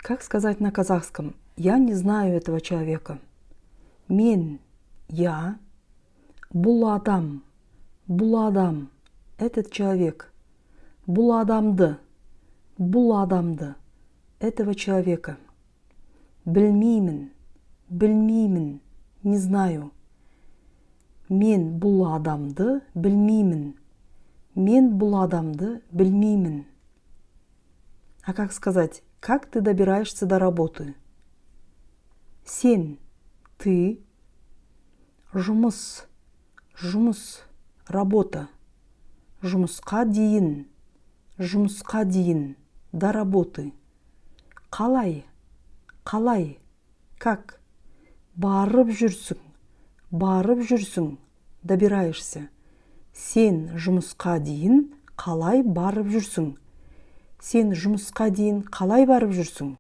Как сказать на казахском? Я не знаю этого человека. Мен, я, бұл адам, этот человек. Бұл адамды, этого человека. Білмеймін, не знаю. Мен бұл адамды білмеймін. А как сказать, как ты добираешься до работы? Сен, ты, жұмыс, работа. Жұмысқа дейін, до работы. Қалай, как? Барып жүрсің, добираешься. Сен жұмысқа дейін қалай барып жүрсің?